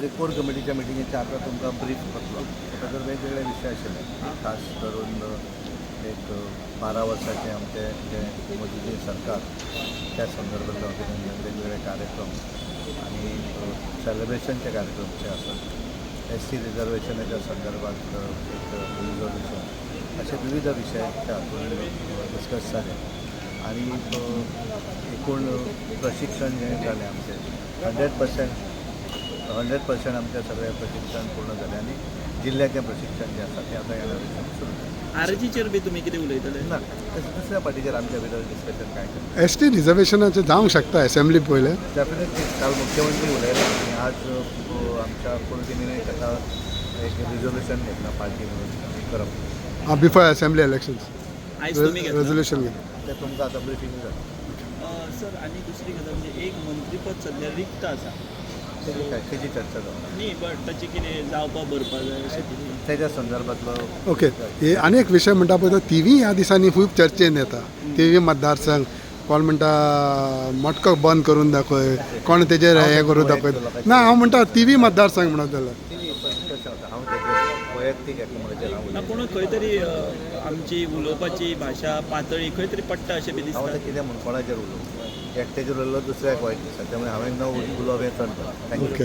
जे कोर कमिटीच्या मिटिंगेचे आता तुमकां ब्रीफ करतलो ताचेर वेगवेगळे विशय आशिल्ले खास करून एक 12 वर्साचें आमचें जें मोदीजी सरकार त्या संदर्भांतलो वेगवेगळे कार्यक्रम आनी सेलिब्रेशनचे कार्यक्रम जे आसात SC रिजर्वेशनाच्या संदर्भात एक रिजोल्यूशन असे विविध विशय त्या हातूंत डिस्कस जाले आनी एकूण प्रशिक्षण जें जालें आमचें 100% आमचें सगळें प्रशिक्षण पूर्ण जालें आनी जिल्ल्याचें प्रशिक्षण जें आसा तें आतां ह्या वर्साक सुरू जालें. आरजीचेर बी तुमी कितें उलयतले? ना दुसऱ्या पार्टीचेर आमच्या भितर डिस्कशन काय करता. ST रिजर्वेशनाचे जावंक शकता असेंब्ली पयले. डेफिनेटली काल मुख्यमंत्री उलयला आनी आज आमच्या कुलदिनीने ताका एक रिजोल्यूशन घेतला पार्टी म्हणून करप. बिफोर असेंब्ली इलेक्शन्स आयज तुमी घेतला? रेजोल्यूशन घेतलं. तें तुमकां आतां ब्रिफींग जाता. सर आनी दुसरी गजाल म्हणजे एक मंत्रीपद सध्या रिक्त आसा तेजी चर्चा जाता न्ही, बट ताचें कितें जावपा भरपा जाय अशें कितें? तेज्या संदर्भांतलो ओके हे आनी एक विशय म्हणटा पळय तो TV ह्या दिसांनी खूब चर्चेन येता. TV मतदारसंघ कोण म्हणटा मटको बंद करून दाखय, कोण तेजेर हें करून दाखय. ना हांव म्हणटा TV मतदारसंघ म्हणत जाल्यार कशें जाता हांव तेजेर वैयक्तीक एकामेकाचेर हांव ना पूण खंय तरी आमची उलोवपाची भाशा पातळी खंय तरी पडटा अशें बी हांव दिसता. आतां कितें म्हणून कोणाचेर उलोवं एकट्याचेर उलयलो दुसऱ्याक वायट दिसता त्यामुळे हांवें न उलोवप हें चड बरें. थँक्यू. ओके